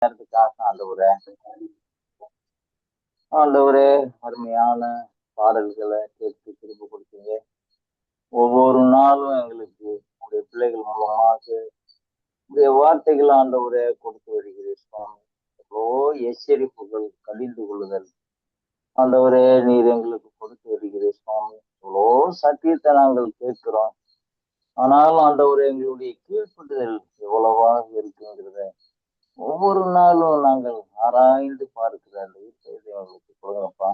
நேரத்துக்காக ஆண்டவரே அருமையான பாடல்களை கேட்டு திரும்ப கொடுத்தீங்க. ஒவ்வொரு நாளும் எங்களுக்கு உடைய பிள்ளைகள் மூலமாக உடைய வார்த்தைகள் ஆண்டவரே கொடுத்து வருகிறீர் சுவாமி. எவ்வளோ எச்சரிப்புகள் கடிந்து கொள்ளுதல் ஆண்டவரே நீர் எங்களுக்கு கொடுத்து வருகிறீர் சுவாமி. எவ்வளோ சத்தியத்தை நாங்கள் கேட்கிறோம். ஆனாலும் ஆண்டவரே எங்களுடைய கீழ்ப்பட்டுதல் எவ்வளவாக இருக்குங்கிறத ஒவ்வொரு நாளும் நாங்கள் ஆராய்ந்து பார்க்கிற அந்த வீட்டை எங்களுக்கு கொடுங்கப்பா.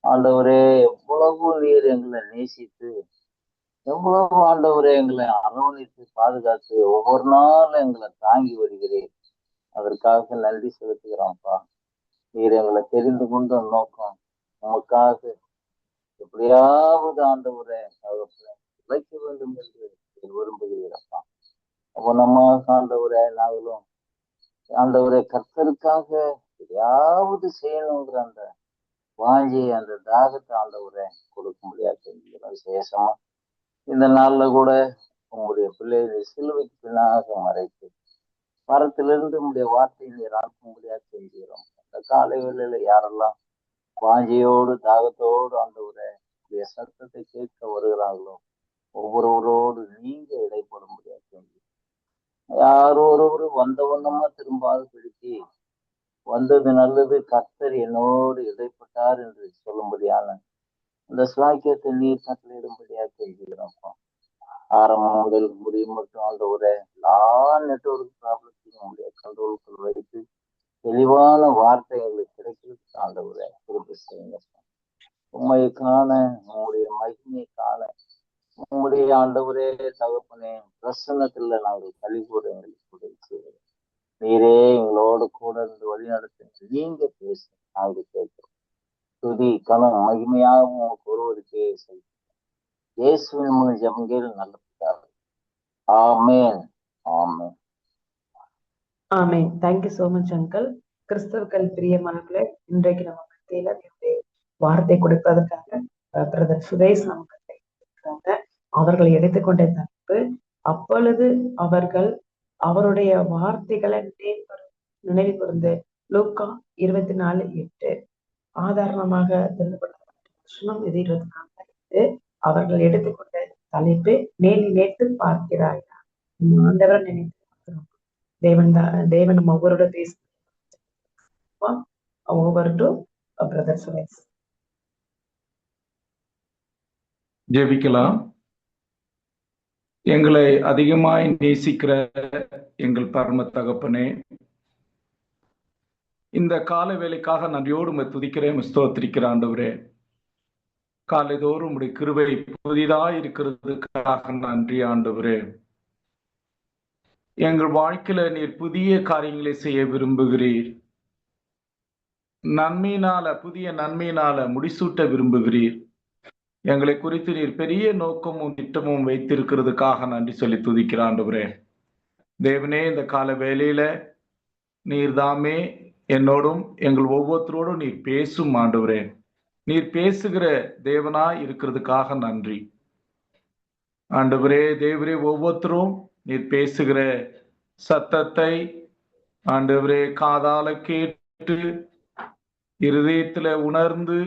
ஆண்டவரே எவ்வளவு நீர் எங்களை நேசித்து எவ்வளவு ஆண்டவரே எங்களை அரவணைத்து பாதுகாத்து ஒவ்வொரு நாளும் எங்களை தாங்கி வருகிறேன். அதற்காக நன்றி செலுத்துகிறோம்ப்பா. நீர் எங்களை தெரிந்து கொண்ட நோக்கம் நமக்காக எப்படியாவது ஆண்டவரே உழைக்க வேண்டும் என்று விரும்புகிறீரப்பா. அப்போ நம்ம ஆண்டவரே நாங்களும் ஆண்டவரை கர்த்தருக்காக எதையாவது செய்யணுங்கிற அந்த வாஞ்சி அந்த தாகத்தை ஆண்டவரை கொடுக்க முடியாது. விசேஷமா இந்த நாள்ல கூட உங்களுடைய பிள்ளைகளை சிலுவைக்கு பின்னாக மறைத்து மரத்திலிருந்து உங்களுடைய வார்த்தையை நீர் அனுப்ப முடியாது செஞ்சுக்கிறோம். அந்த காலை வேளையில யாரெல்லாம் வாஞ்சியோடு தாகத்தோடு ஆண்டவரை உடைய சத்தத்தை கேட்க வருகிறார்களோ ஒவ்வொருவரோடு நீங்க இடைப்பட முடியாது செஞ்சு யாரோ ஒருவர் வந்த வண்ணமா திரும்பாது பிடிச்சி வந்தது நல்லது கர்த்தர் என்னோடு இடைப்பட்டார் என்று சொல்லும்படியான அந்த சுவாக்கியத்தை நீர் கட்டளையிடும்படியாக செய்கிறோம். ஆரம்பம் முதல் முடியும் மட்டும் ஆண்டவரை எல்லா நெட்வொர்க் ப்ராப்ளத்தையும் உங்களுடைய கண்ட்ரோலுக்குள் வைத்து தெளிவான வார்த்தைகளை கிடைக்கிறது ஆண்டவரை குறிப்பு செய்யுங்க. உண்மையை காண உங்களுடைய மகிமையை காண உங்களுடைய ஆண்டவரே தகப்பனே பிரசன்னத்துல நாங்கள் கழிவுற எங்களுக்கு உதவி செய்கிறோம். நீரே எங்களோடு கூட இருந்து வழி நடத்த நீங்க பேச நாங்கள் கேட்கிறோம். துதி கணம் மகிமையாகவும் உங்களுக்கு ஒருவருக்கே செய்யும். இயேசுவின் மூலம் ஜெபங்கள் நல்ல பிதாவே. ஆமென். ஆமென். ஆமென். Thank you so much uncle. கிறிஸ்தவர்கள் பிரியமானவர்களே, இன்றைக்கு நம்ம மத்தியில வார்த்தை கொடுப்பதற்காக பிரதர் சுரேஷ் நமக்கு இருக்கிறாங்க. அவர்களை எடுத்துக்கொண்ட தப்பு அப்பொழுது அவர்கள் அவருடைய வார்த்தைகளை நினைவு கூர்ந்து லூக்கா 24:8 ஆதாரணமாக வசனம் இது 24 அவர்கள் எடுத்துக்கொண்ட தலைப்பு மேல் நினைத்து பார்க்கிறாய். ஆண்டவர் நினைத்து பார்க்கிறோம். தேவன் நம்ம ஒவ்வொருட பேச ஓவர் டு பிரதர் சுரேஷ். ஜெபிக்கலாம். எங்களை அதிகமாய் நேசிக்கிற எங்கள் பரம தகப்பனே, இந்த கால வேலைக்காக நன்றியோடு துதிக்கிறேன், ஸ்தோத்திரிக்கிற ஆண்டவரே. காலைதோறும் உடைய கிருபை புதிதாய் இருக்கிறதுக்காக நன்றி ஆண்டவரே. எங்கள் வாழ்க்கையில நீர் புதிய காரியங்களை செய்ய விரும்புகிறீர். புதிய நன்மையினால முடிசூட்ட விரும்புகிறீர். எங்களை குறித்து நீர் பெரிய நோக்கமும் திட்டமும் வைத்திருக்கிறதுக்காக நன்றி சொல்லி துதிக்கிற ஆண்டவரே. தேவனே, இந்த கால வேளையில நீர் தாமே என்னோடும் எங்கள் ஒவ்வொருத்தரோடும் நீர் பேசும் ஆண்டவரே. நீர் பேசுகிற தேவனாய் இருக்கிறதுக்காக நன்றி ஆண்டவரே. தேவரே, ஒவ்வொருத்தரும் நீர் பேசுகிற சத்தத்தை ஆண்டவரே காதால கேட்டு இருதயத்துல உணர்ந்து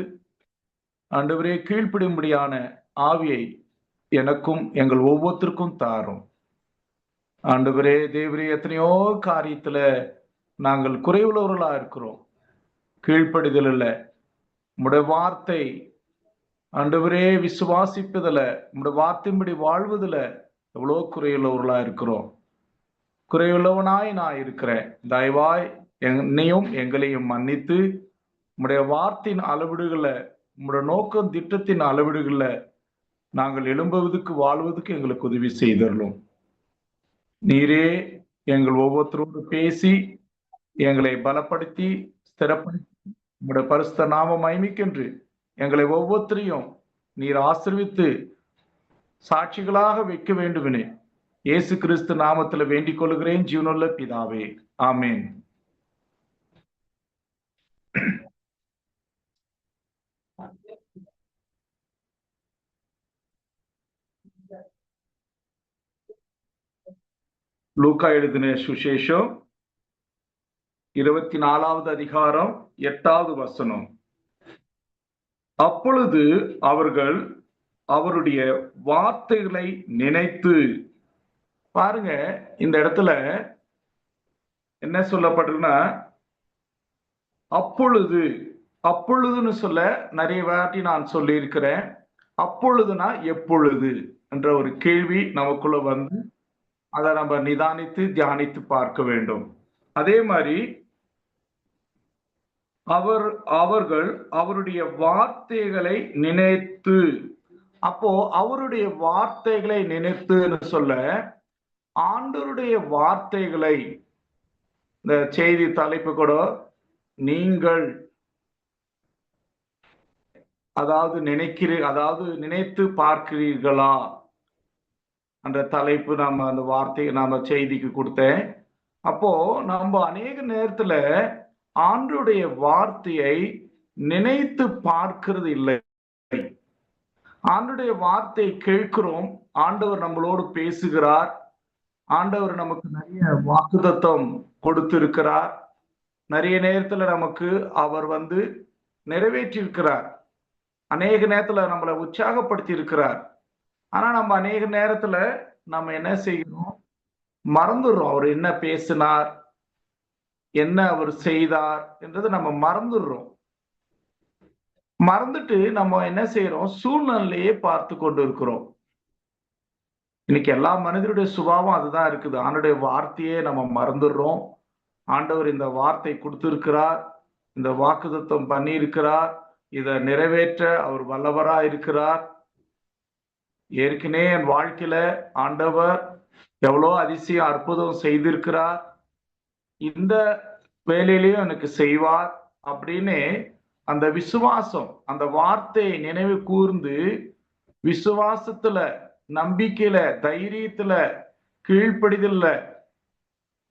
ஆண்டவரே கீழ்ப்படியும்படியான ஆவியை எனக்கும் எங்கள் ஒவ்வொருத்தருக்கும் தாரும் ஆண்டவரே. தேவரே, எத்தனையோ காரியத்துல நாங்கள் குறைவுள்ளவர்களா இருக்கிறோம். கீழ்ப்படிதல் இல்ல, உம்முடைய வார்த்தை ஆண்டவரே விசுவாசிப்பதில், உம்முடைய வார்த்தையின்படி வாழ்வதில் எவ்வளோ குறையுள்ளவர்களா இருக்கிறோம். குறையுள்ளவனாய் நான் இருக்கிறேன். தயவாய் என்னையும் எங்களையும் மன்னித்து உம்முடைய வார்த்தையின் அளவீடுகளை, உம்முடைய நோக்கம் திட்டத்தின் அளவீடுகளை நாங்கள் எழும்புவதற்கு வாழ்வதற்கு எங்களுக்கு உதவி செய்தரலும். நீரே எங்கள் ஒவ்வொருத்தரோடு பேசி எங்களை பலப்படுத்தி ஸ்திரப்படுத்தி உம்முடைய பரிசுத்த நாம மகிமைக்கென்று எங்களை ஒவ்வொருத்தரையும் நீர் ஆசீர்வித்து சாட்சிகளாக வைக்க வேண்டுமென இயேசு கிறிஸ்து நாமத்தில் வேண்டிக் கொள்கிறேன் ஜீவனுள்ள பிதாவே. ஆமென். லூக்கா எழுதின சுசேஷம் 24வது அதிகாரம் 8வது வசனம். அப்பொழுது அவர்கள் அவருடைய வார்த்தைகளை நினைத்து, பாருங்க இந்த இடத்துல என்ன சொல்லப்பட்டிருக்குன்னா, அப்பொழுது, அப்பொழுதுன்னு சொல்ல நிறைய வாட்டி நான் சொல்லி இருக்கிறேன். அப்பொழுதுனா எப்பொழுது என்ற ஒரு கேள்வி நமக்குள்ள வந்து அதை நம்ம நிதானித்து தியானித்து பார்க்க வேண்டும். அதே மாதிரி அவர்கள் அவருடைய வார்த்தைகளை நினைத்து, அப்போ அவருடைய வார்த்தைகளை நினைத்துன்னு சொல்ல ஆண்டவருடைய வார்த்தைகளை, இந்த செய்தி தலைப்பு கூட நீங்கள் அதாவது நினைத்து பார்க்கிறீர்களா என்ற தலைப்பு நாம அந்த வார்த்தையை நாம செய்திக்கு கொடுத்தேன். அப்போ நம்ம அநேக நேரத்துல ஆண்டவருடைய வார்த்தையை நினைத்து பார்க்கிறது இல்லை. ஆண்டவருடைய வார்த்தை கேட்கிறோம், ஆண்டவர் நம்மளோடு பேசுகிறார், ஆண்டவர் நமக்கு நிறைய வாக்குத்தத்தம் கொடுத்திருக்கிறார், நிறைய நேரத்துல நமக்கு அவர் வந்து நிறைவேற்றி இருக்கிறார், அநேக நேரத்துல நம்மளை உற்சாகப்படுத்தி இருக்கிறார். ஆனா நம்ம அநேக நேரத்துல நம்ம என்ன செய்யணும், மறந்துடுறோம் அவர் என்ன பேசினார், என்ன அவர் செய்தார் என்றது நம்ம மறந்துடுறோம். மறந்துட்டு நம்ம என்ன செய்யறோம், சூழ்நிலையே பார்த்து கொண்டு இருக்கிறோம். இன்னைக்கு எல்லா மனிதருடைய சுபாவம் அதுதான் இருக்குது. ஆண்டவருடைய வார்த்தையே நம்ம மறந்துடுறோம். ஆண்டவர் இந்த வார்த்தை கொடுத்திருக்கிறார், இந்த வாக்குத்தத்தம் பண்ணி இருக்கிறார், இதை நிறைவேற்ற அவர் வல்லவரா இருக்கிறார். ஏற்கனவே என் வாழ்க்கையில ஆண்டவர் எவ்வளோ அதிசயம் அற்புதம் செய்திருக்கிறார், இந்த வேலையிலையும் எனக்கு செய்வார் அப்படின்னு அந்த விசுவாசம், அந்த வார்த்தையை நினைவு கூர்ந்து விசுவாசத்துல, நம்பிக்கையில, தைரியத்துல, கீழ்ப்படிதல்ல,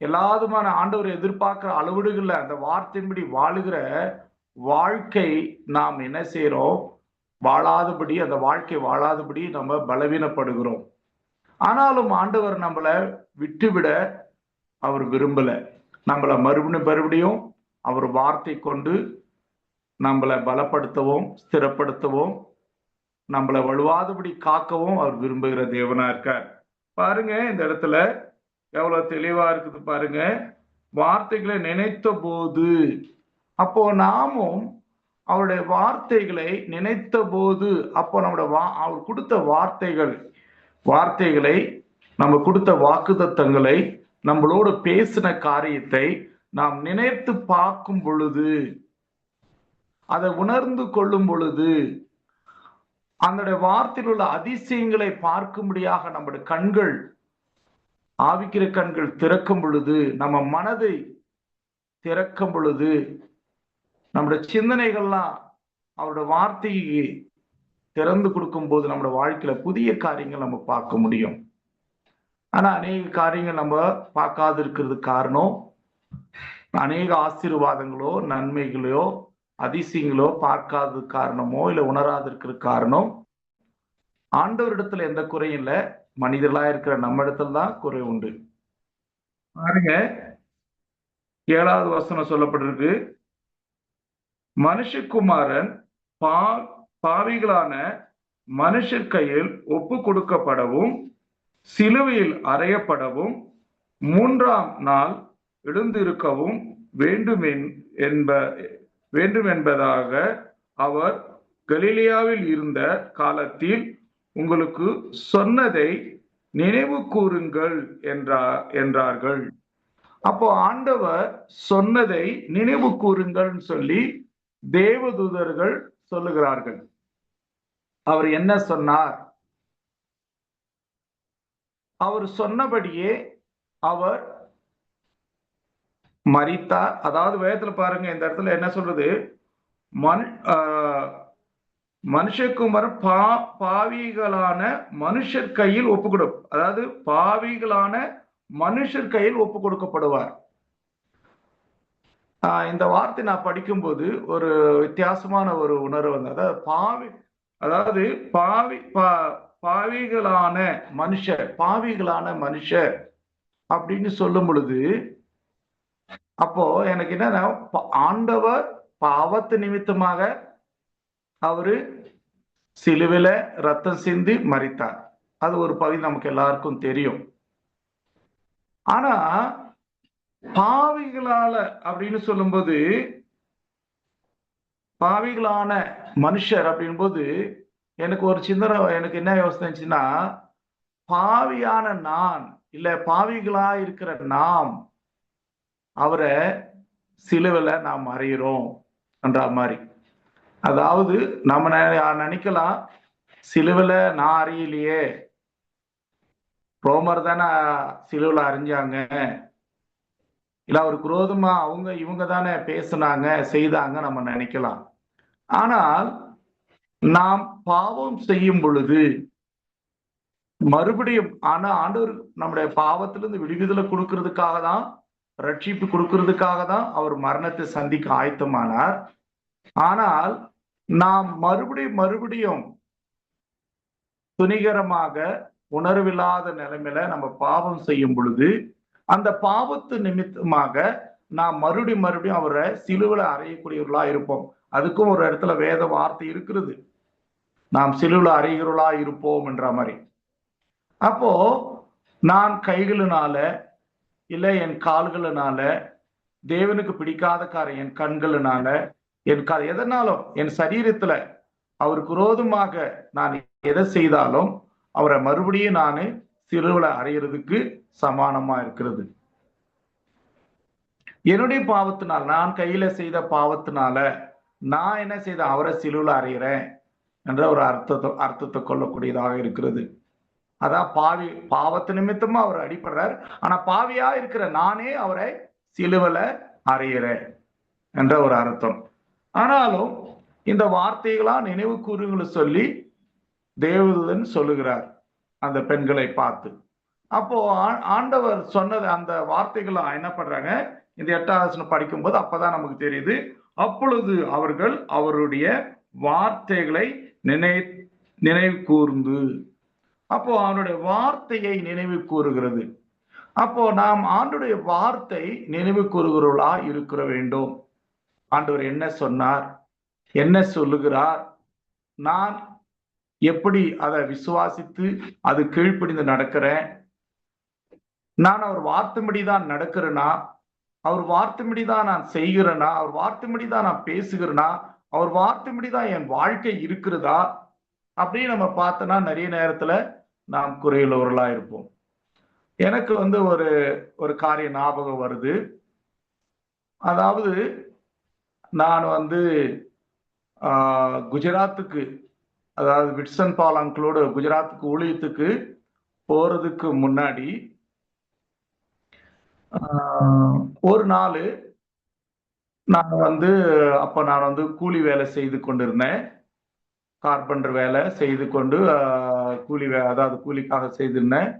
எல்லாதுமான ஆண்டவர் எதிர்பார்க்கிற அளவீடுகள்ல அந்த வார்த்தையின்படி வாழுகிற வாழ்க்கை நாம் என்ன செய்யறோம், வாழாதபடி, அந்த வாழ்க்கை வாழாதபடி நம்ம பலவீனப்படுகிறோம். ஆனாலும் ஆண்டவர் நம்மளை விட்டுவிட அவர் விரும்பல. நம்மளை மறுபடியும் அவர் வார்த்தை கொண்டு நம்மளை பலப்படுத்தவும் ஸ்திரப்படுத்தவும் நம்மளை வலுவாதபடி காக்கவும் அவர் விரும்புகிற தேவனா இருக்கார். பாருங்க இந்த இடத்துல எவ்வளவு தெளிவா இருக்குது பாருங்க. வார்த்தைகளை நினைத்த போது, அப்போ நாமும் அவருடைய வார்த்தைகளை நினைத்த போது, அப்போ அவர் கொடுத்த வார்த்தைகளை நம்ம கொடுத்த வாக்குத்தத்தங்களை, நம்மளோடு பேசின காரியத்தை நாம் நினைத்து பார்க்கும் பொழுது, அதை உணர்ந்து கொள்ளும் பொழுது, அந்த வார்த்தையில் உள்ள அதிசயங்களை பார்க்கும்படியாக நம்முடைய கண்கள், ஆவிக்கிற கண்கள் திறக்கும் பொழுது, நம்ம மனதை திறக்கும் பொழுது, நம்முடைய சிந்தனைகள்லாம் அவருடைய வார்த்தைக்கு திறந்து கொடுக்கும் போது நம்முடைய வாழ்க்கையில புதிய காரியங்கள் நம்ம பார்க்க முடியும். ஆனா அநேக காரியங்கள் நம்ம பார்க்காது இருக்கிறது காரணம், அநேக ஆசீர்வாதங்களோ நன்மைகளோ அதிசயங்களோ பார்க்காத காரணமோ இல்ல உணராது இருக்கிற காரணம், ஆண்டவரிடத்துல எந்த குறையும் இல்லை, மனிதர்களா இருக்கிற நம்ம இடத்துல தான் குறை உண்டு. பாருங்க 7வது வசனம் சொல்லப்பட்டிருக்கு, மனுஷகுமாரன் பாவிகளான மனுஷர் கையில் ஒப்பு கொடுக்கப்படவும் சிலுவையில் அறையப்படவும் 3ஆம் நாள் எழுந்திருக்கவும் வேண்டும் என்பதாக அவர் கலிலேயாவில் இருந்த காலத்தில் உங்களுக்கு சொன்னதை நினைவு கூறுங்கள் என்றார்கள். அப்போ ஆண்டவர் சொன்னதை நினைவு கூறுங்கள் சொல்லி தேவதூதர்கள் சொல்லுகிறார்கள். அவர் என்ன சொன்னார், அவர் சொன்னபடியே அவர் மரித்தார். அதாவது வேதத்துல பாருங்க, இந்த இடத்துல என்ன சொல்றது, மனுஷகுமாரன் பாவிகளான மனுஷர் கையில் அதாவது பாவிகளான மனுஷர் கையில் ஒப்பு கொடுக்கப்படுவார். இந்த வார்த்தை நான் படிக்கும்போது ஒரு வித்தியாசமான ஒரு உணர்வு வந்து, அதாவது பாவிகளான மனுஷர் அப்படின்னு சொல்லும் பொழுது அப்போ எனக்கு என்னன்னா, ஆண்டவர் பாவத்து நிமித்தமாக அவரு சிலுவையில ரத்தம் சிந்தி மரித்தார். அது ஒரு பகுதி நமக்கு எல்லாருக்கும் தெரியும். ஆனா பாவிகளால அப்படின்னு சொல்லும்போது, பாவிகளான மனுஷர் அப்படின்போது எனக்கு ஒரு சிந்தனை, எனக்கு என்ன யோசனை இருந்துச்சுன்னா, பாவியான நான், இல்ல பாவிகளா இருக்கிற நாம் அவரை சிலுவையில நாம் அறிகிறோம் என்ற மாதிரி. அதாவது நம்ம நினைக்கலாம், சிலுவையில நான் அறியலையே, ரோமர் தானே சிலுவையில அறிஞ்சாங்க, இல்ல அவருக்கு விரோதமா அவங்க இவங்க தானே பேசுனாங்க செய்தாங்க நம்ம நினைக்கலாம். ஆனால் நாம் பாவம் செய்யும் பொழுது மறுபடியும், ஆனா ஆண்டவர் நம்முடைய பாவத்திலிருந்து விடுதலை கொடுக்கறதுக்காக தான், ரட்சிப்பு கொடுக்கறதுக்காக தான் அவர் மரணத்தை சந்திக்க ஆயத்தமானார். ஆனால் நாம் மறுபடியும் துணிகரமாக உணர்வில்லாத நிலைமையில நம்ம பாவம் செய்யும் பொழுது, அந்த பாவத்து நிமித்தமாக நாம் மறுபடியும் அவரை சிலுவையில அறையக்கூடியவர்களா இருப்போம். அதுக்கும் ஒரு இடத்துல வேத வார்த்தை இருக்கிறது, நாம் சிலுவையில அறைகிறவர்களா இருப்போம் என்ற மாதிரி. அப்போ நான் கைகளினால இல்ல என் கால்களினால, தேவனுக்கு பிடிக்காத காரியம் என் கண்களினால, எதனாலும் என் சரீரத்துல அவருக்கு விரோதமாக நான் எதை செய்தாலும் அவரை மறுபடியும் நான் சிலுவையில அறையிறதுக்கு சமானமா இருக்கிறது. என்னுடைய பாவத்தினால், நான் கையில செய்த பாவத்தினால நான் என்ன செய்த, அவரை சிலுவையில அறையிறேன் என்ற ஒரு அர்த்தத்தை கொள்ளக்கூடியதாக இருக்கிறது. அதான் பாவத்து நிமித்தமா அவர் அடிபடுறார். ஆனா பாவியா இருக்கிற நானே அவரை சிலுவையில அறையிறேன் என்ற ஒரு அர்த்தம். ஆனாலும் இந்த வார்த்தைகளா நினைவு கூறுகளை சொல்லி தேவதூதன் சொல்லுகிறார் அந்த பெண்களை பார்த்து. அப்போ ஆண்டவர் சொன்னது அந்த வார்த்தைகளை என்ன பண்றாங்க, இந்த 8ஆம் வசனம் படிக்கும்போது அப்பதான் நமக்கு தெரியுது, அப்பொழுது அவர்கள் அவருடைய வார்த்தைகளை நினைவு கூர்ந்து. அப்போ அவனுடைய வார்த்தையை நினைவு கூறுகிறது. அப்போ நாம் ஆண்டவருடைய வார்த்தை நினைவு கூறுகிறவர்களா இருக்க வேண்டும். ஆண்டவர் என்ன சொன்னார், என்ன சொல்லுகிறார், நான் எப்படி அதை விசுவாசித்து அது கீழ்ப்படிந்து நடக்கிறேன், நான் அவர் வார்த்தைப்படிதான் நடக்கிறேனா, அவர் வார்த்தைப்படிதான் நான் செய்கிறேனா, அவர் வார்த்தைப்படிதான் நான் பேசுகிறேனா, அவர் வார்த்தைப்படிதான் என் வாழ்க்கை இருக்கிறதா அப்படின்னு நம்ம பார்த்தோம்னா நிறைய நேரத்துல நாம் குறையுள்ளவர்களா இருப்போம். எனக்கு ஒரு காரியம் ஞாபகம் வருது. அதாவது நான் குஜராத்துக்கு, அதாவது விட்சன் பால் அங்கிளோட குஜராத்துக்கு ஊழியத்துக்கு போறதுக்கு முன்னாடி ஒரு நாள் நான் அப்ப நான் கூலி வேலை செய்து கொண்டிருந்தேன். கார்பெண்டர் வேலை செய்து கொண்டு அதாவது கூலிக்காக செய்திருந்தேன்.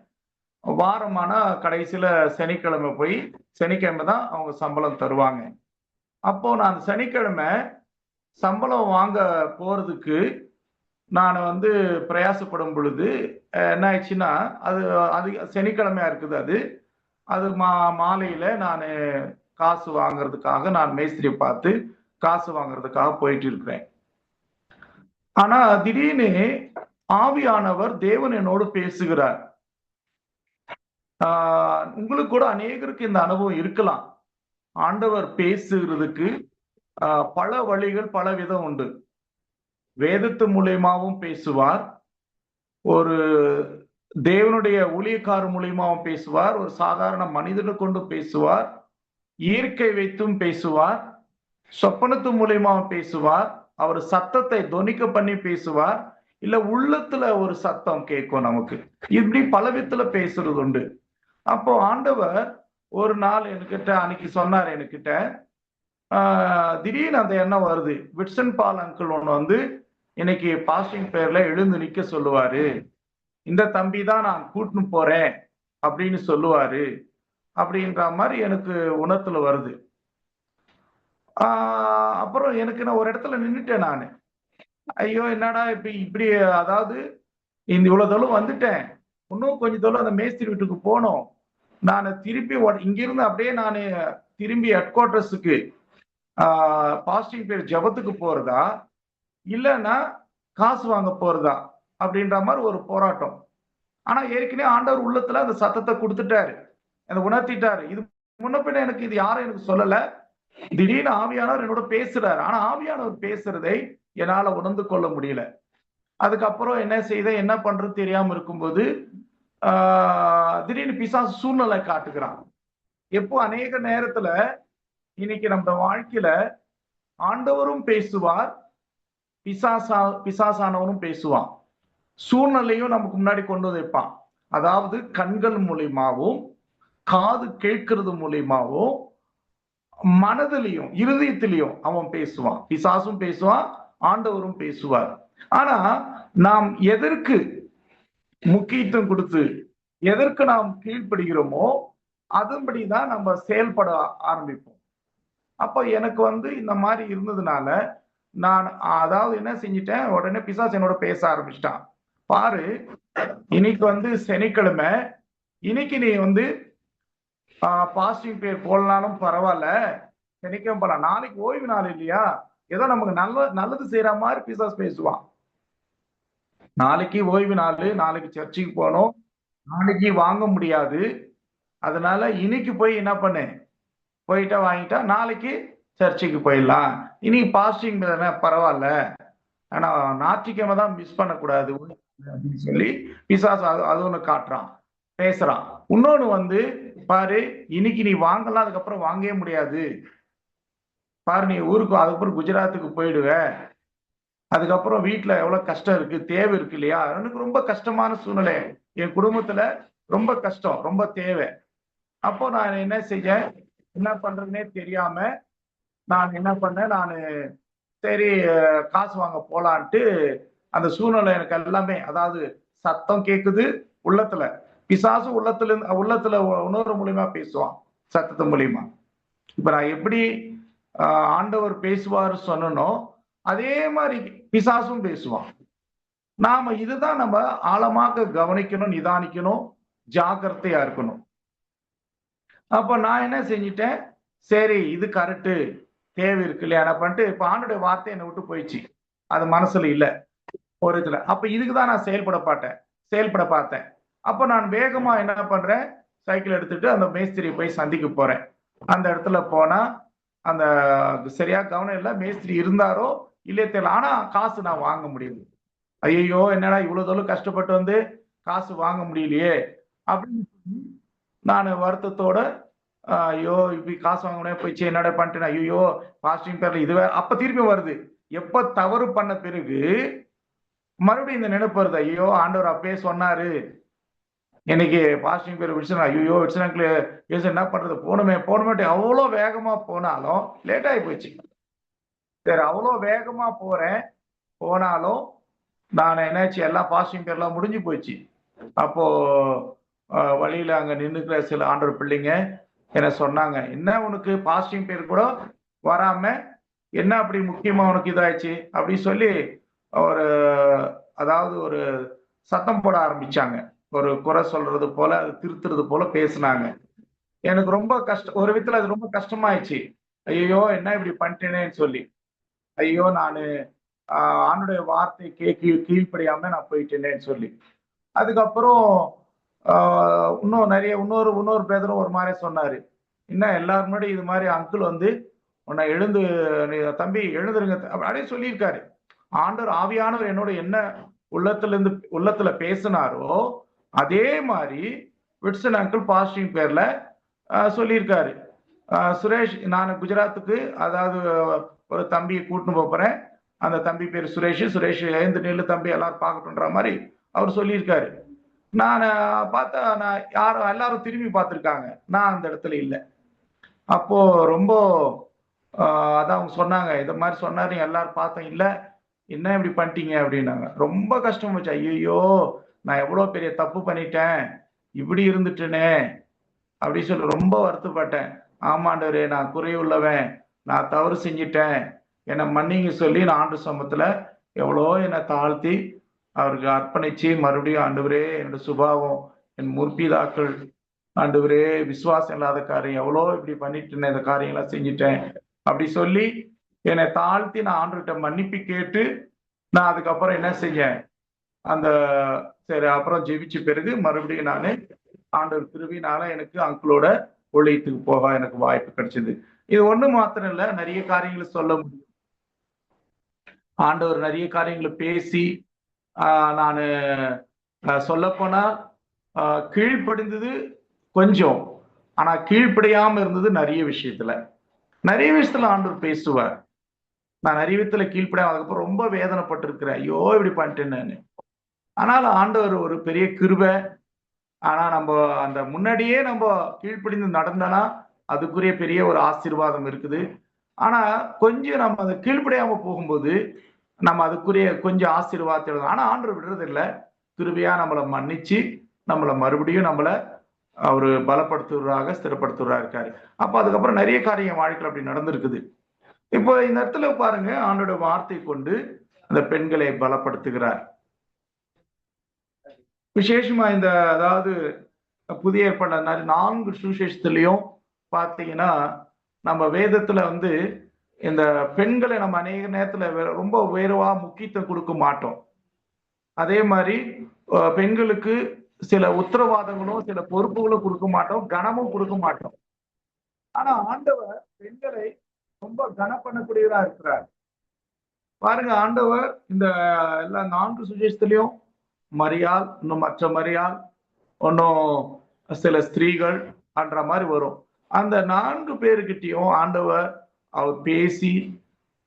வாரமான கடைசியில சனிக்கிழமை போய், சனிக்கிழமை தான் அவங்க சம்பளம் தருவாங்க. அப்போ நான் சனிக்கிழமை சம்பளம் வாங்க போறதுக்கு நான் பிரயாசப்படும் பொழுது என்ன ஆயிடுச்சுன்னா, அது சனிக்கிழமையா இருக்குது. அது மாலையில நான் காசு வாங்குறதுக்காக நான் மேஸ்திரியை பார்த்து காசு வாங்குறதுக்காக போயிட்டு இருக்கிறேன். ஆனா திடீர்னு ஆவியானவர் தேவன் என்னோடு பேசுகிறார். உங்களுக்கு கூட அநேகருக்கு இந்த அனுபவம் இருக்கலாம். ஆண்டவர் பேசுகிறதுக்கு பல வழிகள், பல விதம் உண்டு. வேதத்து மூலியமாவும் பேசுவார், ஒரு தேவனுடைய ஊழியக்காரர் மூலியமாவும் பேசுவார், ஒரு சாதாரண மனிதனை கொண்டு பேசுவார், இயற்கை வைத்தும் பேசுவார், சொப்பனத்து மூலியமாவும் பேசுவார், அவர் சத்தத்தை தொனிக்க பண்ணி பேசுவார், இல்ல உள்ளத்துல ஒரு சத்தம் கேட்கும் நமக்கு. இப்படி பல விதத்துல பேசுறது உண்டு. அப்போ ஆண்டவர் ஒரு நாள் என்கிட்ட அன்னைக்கு சொன்னார், என்கிட்ட திடீர்னு அந்த எண்ணம் வருது, விட்சன் பால் அங்கிள் ஒண்ணு இன்னைக்கு பாஸ்டிங் பேர்ல எழுந்து நிக்க சொல்லுவாரு, இந்த தம்பி தான் நான் கூட்டின்னு போறேன் அப்படின்னு சொல்லுவாரு அப்படின்ற மாதிரி எனக்கு உணர்த்துல வருது. அப்புறம் எனக்கு நான் ஒரு இடத்துல நின்றுட்டேன். நான் ஐயோ என்னடா இப்படி அதாவது இந்த இவ்வளவு தூரம் வந்துட்டேன், இன்னும் கொஞ்சம் தூரம் அந்த மேஸ்திரி வீட்டுக்கு போனோம், நான் திருப்பி இங்கிருந்து அப்படியே நான் திரும்பி ஹெட் குவார்டர்ஸுக்கு பாஸ்டிங் பேர் ஜபத்துக்கு போறதா இல்லைன்னா காசு வாங்க போறதா அப்படின்ற மாதிரி ஒரு போராட்டம். ஆனா ஏற்கனவே ஆண்டவர் உள்ளத்துல அந்த சத்தத்தை கொடுத்துட்டாரு, அதை உணர்த்திட்டாரு. இது முன்ன பின்ன எனக்கு இது யாரும் எனக்கு சொல்லல. திடீர்னு ஆவியானவர் என்னோட பேசுறாரு. ஆனா ஆவியானவர் பேசுறதை என்னால உணர்ந்து கொள்ள முடியல. அதுக்கப்புறம் என்ன செய்த, என்ன பண்றது தெரியாம இருக்கும்போது திடீர்னு பிசாசு சூழ்நிலை காட்டுகிறான். எப்போ அநேக நேரத்துல இன்னைக்கு நம்ம வாழ்க்கையில ஆண்டவரும் பேசுவார், பிசாசானவனும் பேசுவான். சூழ்நிலையும் நமக்கு முன்னாடி கொண்டு வைப்பான். அதாவது கண்கள் மூலியமாவும் காது கேட்கறது மூலியமாவும் மனதிலையும் இருதயத்திலையும் அவன் பேசுவான். பிசாசும் பேசுவான், ஆண்டவரும் பேசுவார். ஆனா நாம் எதற்கு முக்கியத்துவம் கொடுத்து எதற்கு நாம் கீழ்ப்படுகிறோமோ அதன்படிதான் நம்ம செயல்பட ஆரம்பிப்போம். அப்ப எனக்கு இந்த மாதிரி இருந்ததுனால நான் அதாவது என்ன செஞ்சிட்டேன், உடனே பிசாசு என்னோட பேச ஆரம்பிச்சிட்டான். பாரு, இன்னைக்கு சனிக்கிழமை, இன்னைக்கு நீ பாசிட்டிவ் பேர் போடலாலும் பரவாயில்ல, சனிக்கிழமை போலாம், நாளைக்கு ஓய்வு நாள் இல்லையா, ஏதோ நமக்கு நல்லது செய்யற மாதிரி பிசாசு பேசுவான். நாளைக்கு ஓய்வு நாள், நாளைக்கு சர்ச்சுக்கு போகணும், நாளைக்கு வாங்க முடியாது, அதனால இன்னைக்கு போய் என்ன பண்ணு, போயிட்டா வாங்கிட்டா நாளைக்கு சர்ச்சுக்கு போயிடலாம், இன்னைக்கு பாஸ்டிங் பரவாயில்ல, ஆனா ஞாயிற்றுக்கிழமை தான் மிஸ் பண்ணக்கூடாது அப்படின்னு சொல்லி பிசாசு அது ஒண்ணு காட்டுறான், பேசுறான். இன்னொன்னு பாரு, இன்னைக்கு நீ வாங்கலாம், அதுக்கப்புறம் வாங்கவே முடியாது, பாரு நீ ஊருக்கு அதுக்கப்புறம் குஜராத்துக்கு போயிடுவ, அதுக்கப்புறம் வீட்டுல எவ்வளவு கஷ்டம் இருக்கு, தேவை இருக்கு இல்லையா, எனக்கு ரொம்ப கஷ்டமான சூழ்நிலை, என் குடும்பத்துல ரொம்ப கஷ்டம், ரொம்ப தேவை. அப்போ நான் என்ன செஞ்சேன், என்ன பண்றதுன்னே தெரியாம நான் என்ன பண்ணேன், நான் சரி காசு வாங்க போலான்ட்டு அந்த சூழ்நிலை எனக்கு எல்லாமே, அதாவது சத்தம் கேக்குது உள்ளத்துல, பிசாசு உள்ளத்துல உணர்வு மூலியமா பேசுவான், சத்தத்து மூலியமா. இப்ப நான் எப்படி ஆண்டவர் பேசுவாரு சொன்னனோ அதே மாதிரி பிசாசும் பேசுவான். நாம இதுதான் நம்ம ஆழமாக கவனிக்கணும், நிதானிக்கணும், ஜாக்கிரதையா இருக்கணும். அப்ப நான் என்ன செஞ்சிட்டேன், சரி இது கரெக்டு, தேவை இருக்கு இல்லையா, என்ன பண்ணிட்டு இப்ப ஆண்டுடைய வார்த்தை என்னை விட்டு போயிடுச்சு, அது மனசுல இல்ல ஒரு இதுல. அப்ப இதுக்குதான் நான் செயல்பட பார்த்தேன். அப்ப நான் வேகமா என்ன பண்றேன், சைக்கிள் எடுத்துட்டு அந்த மேஸ்திரியை போய் சந்திக்க போறேன். அந்த இடத்துல போனா அந்த சரியா கவனம் இல்லை, மேஸ்திரி இருந்தாரோ இல்லையே தெரியல, ஆனா காசு நான் வாங்க முடியல. ஐயோ என்னடா இவ்வளவு தூரம் கஷ்டப்பட்டு காசு வாங்க முடியலையே அப்படின்னு நான் வருத்தத்தோட, ஐயோ இப்படி காசு வாங்க முடியாது போயிடுச்சு, என்னடா பண்ணிட்டேன், ஐயோ பாஸ்டிங் பேர்ல இது அப்ப திருப்பி வருது. எப்ப தவறு பண்ண பிறகு மறுபடியும் இந்த நினைப்பு வருது, ஐயோ ஆண்டவர் அப்பயே சொன்னாரு இன்னைக்கு பாஸ்டிங் பேர் விடுச்சுனா, ஐயோ விடுச்சுனாக்கு என்ன பண்றது, போகணுமே அவ்வளோ வேகமா போனாலும் லேட் ஆகி போயிடுச்சு. சரி அவ்வளோ வேகமா போனாலும் நான் என்னாச்சு, எல்லாம் பாஸ்டிங் பேர்லாம் முடிஞ்சு போயிடுச்சு. அப்போ வழியில அங்க நின்றுக்கிற சில ஆண்டவர் பிள்ளைங்க என்ன சொன்னாங்க, என்ன உனக்கு பாஸ்டிங் பேர் கூட வராம என்ன அப்படி முக்கியமா உனக்கு இதாயிடுச்சு அப்படின்னு சொல்லி அதாவது ஒரு சத்தம் போட ஆரம்பிச்சாங்க, ஒரு குறை சொல்றது போல, அது திருத்துறது போல பேசினாங்க. எனக்கு ரொம்ப கஷ்டம், ஒரு விதத்துல அது ரொம்ப கஷ்டமாயிடுச்சு. ஐயோ என்ன இப்படி பண்ணிட்டேனேன்னு சொல்லி, ஐயோ நானு ஆண்டுடைய வார்த்தை கீழ்ப்படியாம நான் போயிட்டேனேன்னு சொல்லி. அதுக்கப்புறம் இன்னொரு பேதரும் ஒரு மாதிரி சொன்னாரு, என்ன எல்லாரும் முன்னாடி இது மாதிரி அங்கிள் உன்னை தம்பி எழுந்துருங்க அப்படியே சொல்லியிருக்காரு. ஆண்டவர் ஆவியானவர் என்னோட என்ன உள்ளத்துல பேசினாரோ அதே மாதிரி விட்சன் அங்கிள் பாஸ்டிங் பேர்ல சொல்லியிருக்காரு. சுரேஷ், நான் குஜராத்துக்கு அதாவது ஒரு தம்பியை கூட்டின்னு போறேன், அந்த தம்பி பேர் சுரேஷ் எழுந்து நெல்லு தம்பி எல்லாரும் பார்க்கட்டுன்ற மாதிரி அவர் சொல்லியிருக்காரு. நான் பார்த்தா நான் எல்லாரும் திரும்பி பார்த்துருக்காங்க, நான் அந்த இடத்துல இல்லை. அப்போ ரொம்ப அதான் அவங்க சொன்னாங்க, இதை மாதிரி சொன்னாரு, எல்லாரும் பார்த்தேன், இல்லை என்ன இப்படி பண்ணிட்டீங்க அப்படின்னாங்க. ரொம்ப கஷ்டம் போச்சு, ஐயோ நான் எவ்வளவு பெரிய தப்பு பண்ணிட்டேன், இப்படி இருந்துட்டேனே அப்படின்னு சொல்லி ரொம்ப வருத்தப்பட்டேன். ஆமாண்டவரே நான் குறையுள்ளவன், நான் தவறு செஞ்சிட்டேன், என்னை மன்னிங்க சொல்லி நான் ஆண்டு சமூகத்துல எவ்வளோ என்னை தாழ்த்தி அவருக்கு அர்ப்பணிச்சு மறுபடியும் ஆண்டவரே என்னோட சுபாவம், என் முற்பிதாக்கள் ஆண்டவரே விசுவாசம் இல்லாத காரியம் எவ்வளோ இப்படி பண்ணிட்டேன், இந்த காரியங்களாம் செஞ்சுட்டேன் அப்படி சொல்லி என்னை தாழ்த்தி நான் ஆண்டவர்கிட்ட மன்னிப்பு கேட்டு நான் அதுக்கப்புறம் என்ன செஞ்சேன், அந்த சரி அப்புறம் ஜெபிச்ச பிறகு மறுபடியும் நான் ஆண்டவர் கிருபையினால எனக்கு அங்கிளோட ஊழியத்துக்கு போக எனக்கு வாய்ப்பு கிடைச்சது. இது ஒண்ணு மாத்திரம் இல்ல, நிறைய காரியங்களை சொல்ல முடியும். ஆண்டவர் நிறைய காரியங்களை பேசி நான் சொல்ல போனா கீழ்ப்படிந்தது கொஞ்சம், ஆனா கீழ்ப்படியாம இருந்தது நிறைய விஷயத்துல ஆண்டவர் பேசுவார். நான் நிறைய விதத்துல கீழ்ப்படியாம அதுக்கப்புறம் ரொம்ப வேதனைப்பட்டிருக்கிறேன், ஐயோ இப்படி பண்ணிட்டேன்னு நானு. ஆனாலும் ஆண்டவர் ஒரு பெரிய கிருபை. ஆனா நம்ம அந்த முன்னாடியே நம்ம கீழ்ப்படிந்து நடந்தனா அதுக்குரிய பெரிய ஒரு ஆசீர்வாதம் இருக்குது. ஆனா கொஞ்சம் நம்ம அதை கீழ்ப்படியாம போகும்போது நம்ம அதுக்குரிய கொஞ்சம் ஆசீர்வாதத்தை ஆனா ஆண்டவர் விடுறது இல்லை, கிருபையா நம்மளை மன்னிச்சு நம்மளை மறுபடியும் நம்மளை அவரு பலப்படுத்துவராக ஸ்திரப்படுத்துவராக இருக்காரு. அப்ப அதுக்கப்புறம் நிறைய காரியம் வாழ்க்கையில் அப்படி நடந்திருக்குது. இப்போ இந்த இடத்துல பாருங்க, ஆண்டோட வார்த்தை கொண்டு அந்த பெண்களை பலப்படுத்துகிறார். விசேஷமா இந்த அதாவது புதிய ஏற்பாடு 4 சுவிசேஷத்திலையும் பார்த்தீங்கன்னா நம்ம வேதத்துல இந்த பெண்களை நம்ம அநேக நேரத்துல ரொம்ப உயர்வா முக்கியத்துவம் கொடுக்க மாட்டோம். அதே மாதிரி பெண்களுக்கு சில உத்தரவாதங்களும் சில பொறுப்புகளும் கொடுக்க மாட்டோம், கனமும் கொடுக்க மாட்டோம். ஆனா ஆண்டவர் பெண்களை ரொம்ப கனம் பண்ணக்கூடியவரா இருக்கிறார். பாருங்க, ஆண்டவர் இந்த எல்லா 4 சுவிசேஷத்திலையும் மரியாள், இன்னும் மற்ற மரியாள், இன்னும் சில ஸ்திரீகள் என்ற மாதிரி வரும். அந்த 4 பேருக்கிட்டையும் ஆண்டவர் அவர் பேசி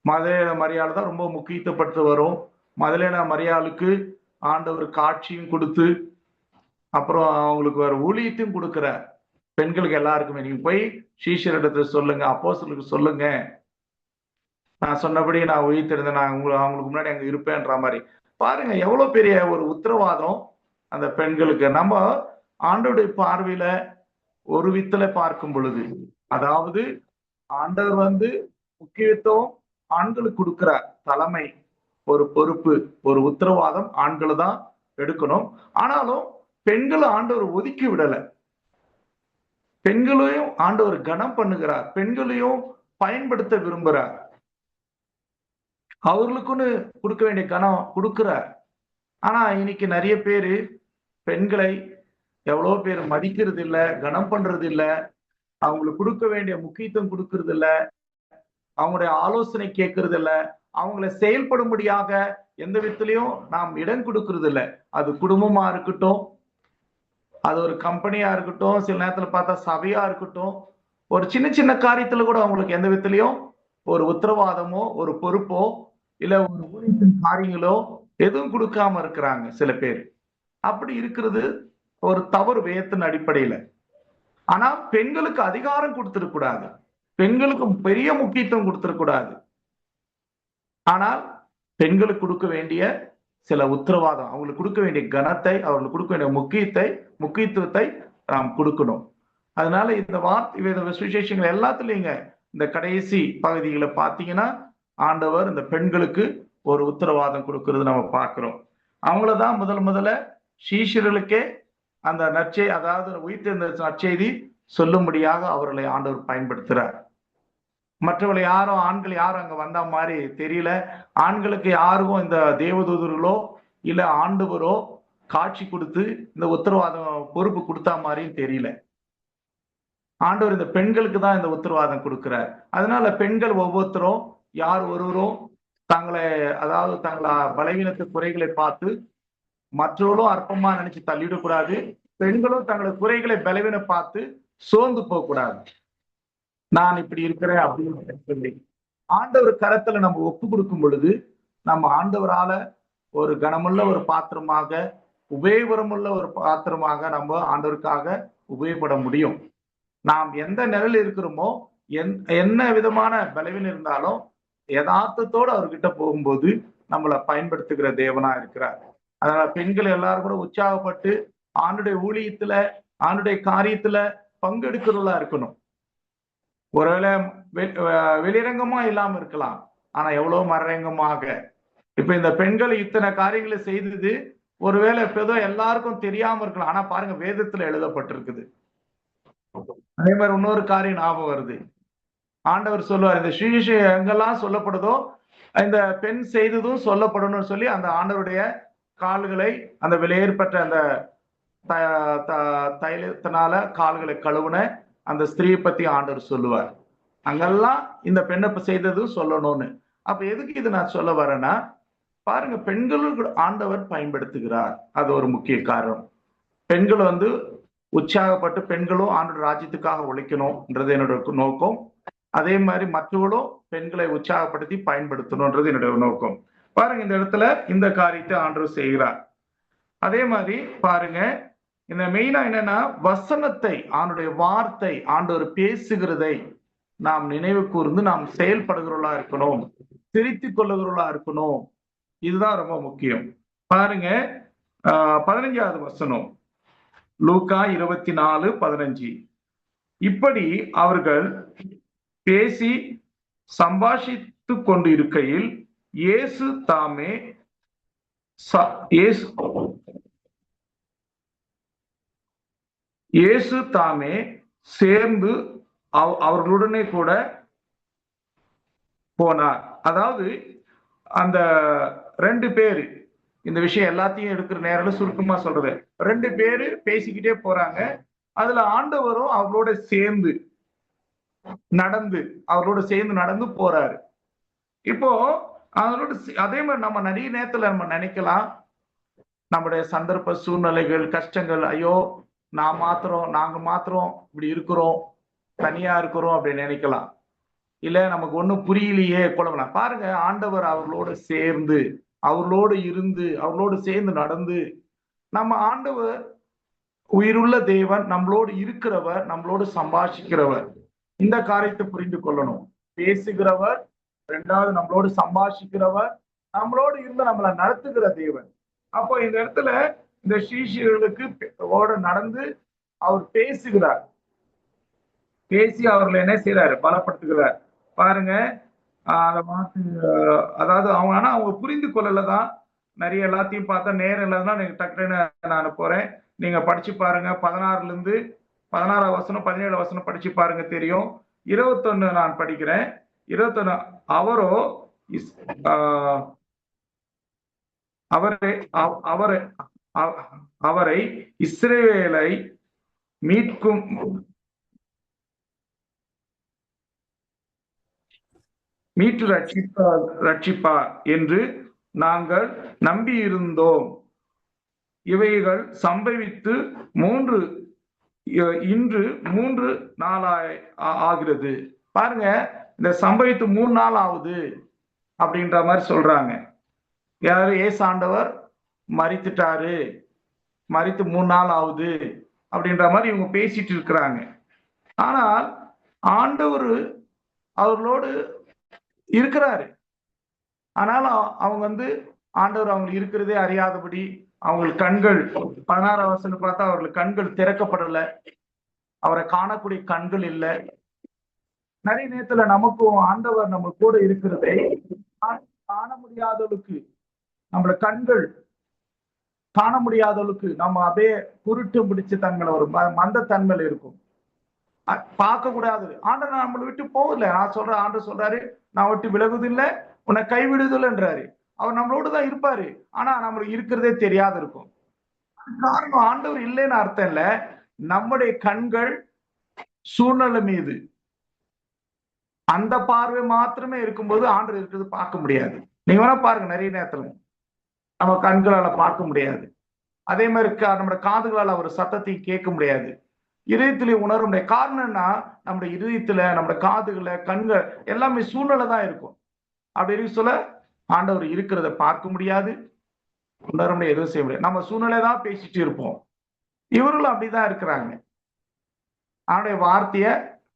மதலேன மரியாள் தான் ரொம்ப முக்கியத்துவப்படுத்த வரும். மதலேன மரியாளுக்கு ஆண்டவர் காட்சியும் கொடுத்து அப்புறம் அவங்களுக்கு வேற ஊழியத்தையும் கொடுக்கிற பெண்களுக்கு எல்லாருக்குமே நீங்க போய் சீஷரிடத்துல சொல்லுங்க, அப்போஸ்தலருக்கு சொல்லுங்க, நான் சொன்னபடி நான் உயிர்த்தெழுந்தேன், நான் அவங்களுக்கு முன்னாடி அங்க இருப்பேன்ற மாதிரி. பாருங்க எவ்வளவு பெரிய ஒரு உத்தரவாதம் அந்த பெண்களுக்கு. நம்ம ஆண்டவருடைய பார்வையில ஒரு வித்துல பார்க்கும் பொழுது, அதாவது ஆண்டவர் முக்கியத்துவம் ஆண்களுக்கு கொடுக்கிறார். தலைமை, ஒரு பொறுப்பு, ஒரு உத்தரவாதம் ஆண்கள் தான் எடுக்கணும். ஆனாலும் பெண்களை ஆண்டவர் ஒதுக்கி விடல. பெண்களையும் ஆண்டவர் கனம் பண்ணுகிறார், பெண்களையும் பயன்படுத்த விரும்புகிறார், அவர்களுக்குன்னு கொடுக்க வேண்டிய கனம் கொடுக்கிறார். ஆனா இன்னைக்கு நிறைய பேரு பெண்களை எவ்வளவு பேர் மதிக்கிறது இல்ல, கனம் பண்றது இல்ல, அவங்களுக்கு கொடுக்க வேண்டிய முக்கியத்துவம் கொடுக்கறது இல்ல, அவங்களுடைய ஆலோசனை கேட்கறது இல்ல, அவங்களை செயல்படும்படியாக எந்த விதத்திலையும் நாம் இடம் கொடுக்கறது இல்ல. அது குடும்பமா இருக்கட்டும், அது ஒரு கம்பெனியா இருக்கட்டும், சில நேரத்துல பார்த்தா சபையா இருக்கட்டும், ஒரு சின்ன சின்ன காரியத்துல கூட அவங்களுக்கு எந்த விதத்திலையும் ஒரு உத்தரவாதமோ ஒரு பொறுப்போ இல்ல ஒரு ஊழியத்தின் காரியங்களோ எதுவும் கொடுக்காம இருக்கிறாங்க சில பேர். அப்படி இருக்கிறது ஒரு தவறு வேதத்தின் அடிப்படையில. ஆனா பெண்களுக்கு அதிகாரம் கொடுத்திருக்கூடாது, பெண்களுக்கு பெரிய முக்கியத்துவம் கொடுத்திருக்கூடாது. ஆனால் பெண்களுக்கு கொடுக்க வேண்டிய சில உத்தரவாதம், அவங்களுக்கு கொடுக்க வேண்டிய கனத்தை, அவங்களுக்கு கொடுக்க வேண்டிய முக்கியத்துவத்தை நாம் கொடுக்கணும். அதனால இந்த வார்த்தை சுவிசேஷங்கள் எல்லாத்துலயுங்க இந்த கடைசி பகுதிகளை பார்த்தீங்கன்னா ஆண்டவர் இந்த பெண்களுக்கு ஒரு உத்தரவாதம் கொடுக்கிறது நம்ம பார்க்கிறோம். அவங்களதான் முதல்ல சீஷர்களுக்கே அந்த நற்செய்தி, அதாவது உயிர்த்தெழுந்த நற்செய்தி சொல்லும்படியாக அவர்களை ஆண்டவர் பயன்படுத்துறார். மற்றவர்கள் யாரும் ஆண்கள் யாரும் அங்க வந்த மாதிரி தெரியல. ஆண்களுக்கு யாருக்கும் இந்த தேவதூதர்களோ இல்ல ஆண்டவரோ காட்சி கொடுத்து இந்த உத்தரவாதம் பொறுப்பு கொடுத்தா மாதிரியும் தெரியல. ஆண்டவர் இந்த பெண்களுக்கு தான் இந்த உத்தரவாதம் கொடுக்கிறார். அதனால பெண்கள் ஒவ்வொருத்தரும் யார் ஒருவரும் தங்களை பலவீனத்து குறைகளை பார்த்து மற்றவர்களும் அற்பமா நினைச்சு தள்ளிடக்கூடாது. பெண்களும் தங்களை குறைகளை பலவீன பார்த்து சோர்ந்து போக கூடாது. நான் இப்படி இருக்கிறேன் அப்படின்னு சொல்லி ஆண்டவர் கரத்துல நம்ம ஒப்பு கொடுக்கும் பொழுது நம்ம ஆண்டவரால ஒரு கனமுள்ள ஒரு பாத்திரமாக, உபயோகமுள்ள ஒரு பாத்திரமாக நம்ம ஆண்டவருக்காக உபயோகப்பட முடியும். நாம் எந்த நிலையில இருக்கிறோமோ, என்ன விதமான பலவீனம் இருந்தாலும் யதார்த்தத்தோடு அவர்கிட்ட போகும்போது நம்மளை பயன்படுத்துகிற தேவனா இருக்கிறார். அதனால பெண்கள் எல்லாரும் கூட உற்சாகப்பட்டு ஆண்டுடைய ஊழியத்துல, ஆண்டுடைய காரியத்துல பங்கெடுக்கிறவங்களா இருக்கணும். ஒருவேளை வெளிரங்கமா இல்லாம இருக்கலாம், ஆனா எவ்வளவு மறைரங்கமாக. இப்ப இந்த பெண்கள் இத்தனை காரியங்களை செய்தது ஒருவேளை இப்ப ஏதோ எல்லாருக்கும் தெரியாம இருக்கலாம். ஆனா பாருங்க, வேதத்துல எழுதப்பட்டிருக்குது. அதே மாதிரி இன்னொரு காரியம் ஞாபகம் வருது. ஆண்டவர் சொல்லுவார், இந்த சுவிசேஷம் எங்கெல்லாம் சொல்லப்படுதோ இந்த பெண் செய்ததும் சொல்லப்படணும்னு சொல்லி அந்த ஆண்டவருடைய கால்களை அந்த விலையேற்பட்ட அந்த தைலத்தினால கால்களை கழுவுன அந்த ஸ்திரீயை பத்தி ஆண்டவர் சொல்லுவார். அங்கெல்லாம் இந்த பெண்ணை செய்ததும் சொல்லணும்னு. அப்ப எதுக்கு இது நான் சொல்ல வரேன்னா, பாருங்க, பெண்களுக்கு ஆண்டவர் பயன்படுத்துகிறார். அது ஒரு முக்கிய காரணம். பெண்கள் உற்சாகப்பட்டு பெண்களும் ஆண்டவர் ராஜ்யத்துக்காக உழைக்கணும்ன்றது என்னோட நோக்கம். அதே மாதிரி மற்றவர்களும் பெண்களை உற்சாகப்படுத்தி பயன்படுத்தணும்ன்றது என்னுடைய நோக்கம். பாருங்க, இந்த இடத்துல இந்த காரியத்தை ஆண்டவர் செய்கிறார். அதே மாதிரி பாருங்க, இந்த மெயினா என்னன்னா, வசனத்தை, ஆண்டுடைய வார்த்தை, ஆண்டவர் பேசுகிறதை நாம் நினைவு கூர்ந்து நாம் செயல்படுகிறவர்களா இருக்கணும், திருத்திக் கொள்ளுகிறவர்களா இருக்கணும். இதுதான் ரொம்ப முக்கியம். பாருங்க, 15வது வசனம், லூக்கா 24:15. இப்படி அவர்கள் பேசி சம்பாஷித்துக் கொண்டு இருக்கையில் இயேசு தாமே சேர்ந்து அவர்களுடனே கூட போனார். அதாவது அந்த 2 பேரு, இந்த விஷயம் எல்லாத்தையும் எடுக்கிற நேரம் சுருக்கமா சொல்றது, 2 பேரு பேசிக்கிட்டே போறாங்க. அதுல ஆண்டவரும் அவரோட சேர்ந்து நடந்து போறாரு. இப்போ அதோட அதே மாதிரி நம்ம நிறைய நேரத்துல நம்ம நினைக்கலாம், நம்முடைய சந்தர்ப்ப சூழ்நிலைகள், கஷ்டங்கள், ஐயோ நாங்க மாத்திரம் இப்படி இருக்கிறோம், தனியா இருக்கிறோம் அப்படின்னு நினைக்கலாம். இல்ல நமக்கு ஒண்ணும் புரியலையே குழம்பலாம். பாருங்க, ஆண்டவர் அவர்களோடு சேர்ந்து, அவர்களோடு இருந்து, அவர்களோடு சேர்ந்து நடந்து, நம்ம ஆண்டவர் உயிருள்ள தேவன், நம்மளோடு இருக்கிறவர், நம்மளோடு சம்பாஷிக்கிறவர். இந்த காரியத்தை புரிந்து கொள்ளணும். பேசுகிறவர், 2வது நம்மளோடு சம்பாஷிக்கிறவர், நம்மளோடு இருந்து நம்மளை நடத்துகிற தேவன். அப்போ இந்த இடத்துல இந்த சீஷர்களுக்கு நடந்து அவர் பேசுகிறார். பேசி அவர்களை என்ன செய்யறாரு? பலப்படுத்துகிறார். பாருங்க, அதாவது அவங்க புரிந்து கொள்ளலதான். நிறைய எல்லாத்தையும் பார்த்தா நேரம் இல்லைன்னா நீங்க டக்குன்னு நான் போறேன், நீங்க படிச்சு பாருங்க. 16 வசனம் 17 வசனம் படிச்சு பாருங்க, தெரியும். 21 நான் படிக்கிறேன். 21, அவரை இஸ்ரவேலை மீட்டு ரட்சிப்பார் என்று நாங்கள் நம்பியிருந்தோம். இவைகள் சம்பவித்து இன்று 3 நாள் ஆகிறது. பாருங்க, இந்த சம்பவித்து 3 நாள் ஆகுது அப்படின்ற மாதிரி சொல்றாங்க. யாரு? ஏசு ஆண்டவர் மரித்துட்டாரு, மரித்து 3 நாள் ஆகுது அப்படின்ற மாதிரி இவங்க பேசிட்டு இருக்கிறாங்க. ஆனால் ஆண்டவர் அவர்களோடு இருக்கிறாரு. ஆனால் அவங்க ஆண்டவர் அவங்க இருக்கிறதே அறியாதபடி அவங்களுக்கு கண்கள், 16 வசனம் பார்த்தா அவர்களுக்கு கண்கள் திறக்கப்படல, அவரை காணக்கூடிய கண்கள் இல்லை. நிறைய நேரத்துல நமக்கும் ஆண்டவர் நம்ம கூட இருக்கிறதை காண முடியாதவளுக்கு, நம்மள கண்கள் காண முடியாதவளுக்கு நம்ம அப்படியே குருட்டு பிடிச்ச தன்மையில ஒரு மந்த தன்மையில இருக்கும், பார்க்க கூடாது. ஆண்டவர் நம்மளை விட்டு போகல. நான் சொல்றேன், ஆண்டவர் சொல்றாரு, நான் விட்டு விலகுதில்லை, உன்னை கைவிடுதல்ன்றாரு. அவர் நம்மளோடு தான் இருப்பாரு. ஆனா நம்மளுக்கு இருக்கிறதே தெரியாத இருக்கும். காரணம், ஆண்டவர் இல்லைன்னு அர்த்தம் இல்ல, நம்முடைய கண்கள் சூழ்நிலை மீது அந்த பார்வை மாத்திரமே இருக்கும்போது ஆண்டவர் இருக்கிறது பார்க்க முடியாது. நீங்க வேணா பாருங்க, நிறைய நேரத்துல நம்ம கண்களால பார்க்க முடியாது. அதே மாதிரி நம்முடைய காதுகளால் அவர் சத்தத்தையும் கேட்க முடியாது. இதயத்திலே உணர முடியாது. காரணம்னா நம்முடைய இதயத்துல, நம்முடைய காதுகளை, கண்கள் எல்லாமே சூழ்நிலை தான் இருக்கும். அப்படி சொல்ல ஆண்டவர் இருக்கிறத பார்க்க முடியாது, உணர முடியாது, எதுவும் செய்ய முடியாது. நம்ம சூழ்நிலை தான் பேசிட்டு இருப்போம். இவர்களும் அப்படிதான் இருக்கிறாங்க. அவனுடைய வார்த்தைய